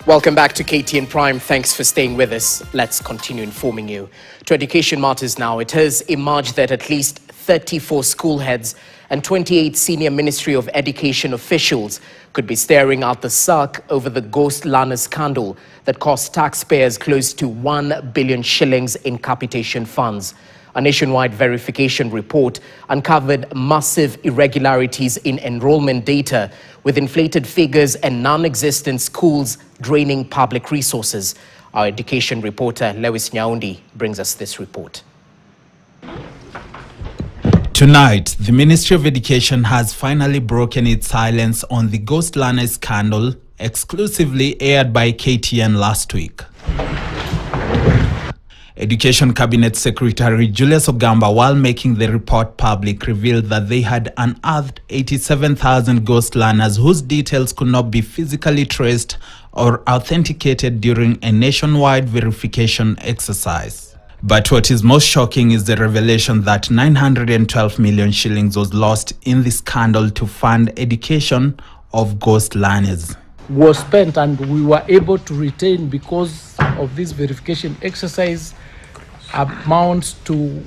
Welcome back to KTN Prime. Thanks for staying with us. Let's continue informing you. To Education Matters now. It has emerged that at least 34 school heads and 28 senior Ministry of Education officials could be staring out the sack over the ghost learner scandal that cost taxpayers close to 1 billion shillings in capitation funds. A nationwide verification report uncovered massive irregularities in enrollment data, with inflated figures and non-existent schools draining public resources. Our education reporter Lewis Nyaundi brings us this report. Tonight, the Ministry of Education has finally broken its silence on the ghost learner scandal, exclusively aired by KTN last week. Education Cabinet Secretary Julius Ogamba, while making the report public, revealed that they had unearthed 87,000 ghost learners whose details could not be physically traced or authenticated during a nationwide verification exercise. But what is most shocking is the revelation that 912 million shillings was lost in the scandal to fund education of ghost learners. Was spent, and we were able to retain, because of this verification exercise, amounts to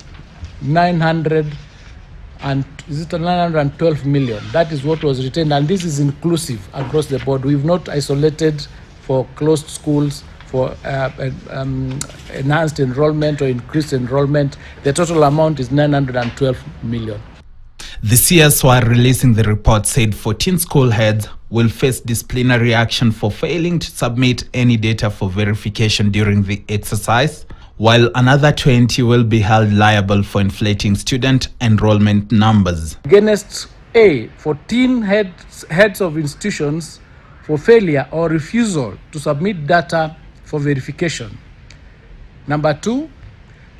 912 million. That is what was retained, and this is inclusive across the board. We've not isolated for closed schools, for enhanced enrollment or increased enrollment. The total amount is 912 million. The CS, while releasing the report, said 14 school heads will face disciplinary action for failing to submit any data for verification during the exercise, while another 20 will be held liable for inflating student enrollment numbers. Against 14 heads of institutions for failure or refusal to submit data for verification. Number 2,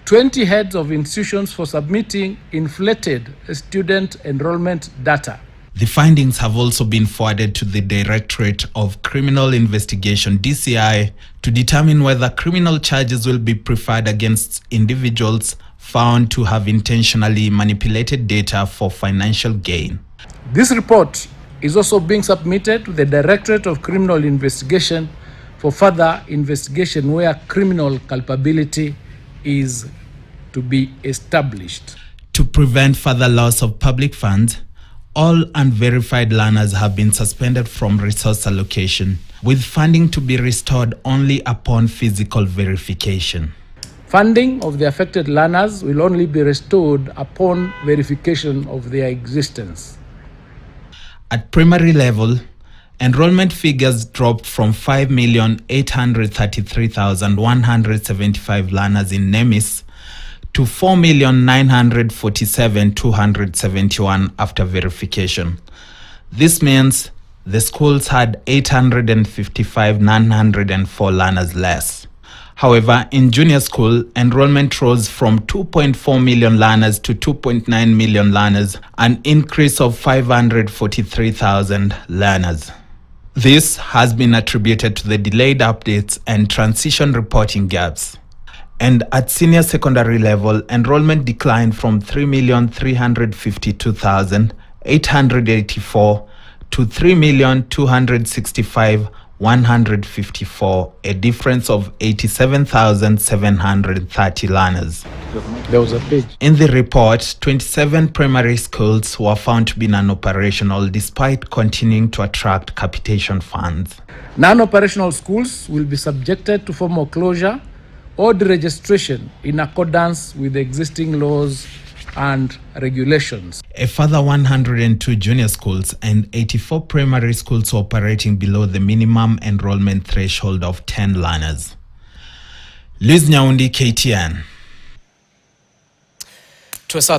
20 heads of institutions for submitting inflated student enrollment data. The findings have also been forwarded to the Directorate of Criminal Investigation, DCI, to determine whether criminal charges will be preferred against individuals found to have intentionally manipulated data for financial gain. This report is also being submitted to the Directorate of Criminal Investigation for further investigation where criminal culpability is to be established. To prevent further loss of public funds, all unverified learners have been suspended from resource allocation, with funding to be restored only upon physical verification. Funding of the affected learners will only be restored upon verification of their existence. At primary level, enrollment figures dropped from 5,833,175 learners in NEMIS to 4,947,271 after verification. This means the schools had 855,904 learners less. However, in junior school, enrollment rose from 2.4 million learners to 2.9 million learners, an increase of 543,000 learners. This has been attributed to the delayed updates and transition reporting gaps. And at senior secondary level, enrollment declined from 3,352,884 to 3,265,154, a difference of 87,730 learners. There was a page. In the report, 27 primary schools were found to be non-operational despite continuing to attract capitation funds. Non-operational schools will be subjected to formal closure or deregistration in accordance with the existing laws and regulations. A further 102 junior schools and 84 primary schools operating below the minimum enrollment threshold of 10 learners. Liz Nyaundi, KTN.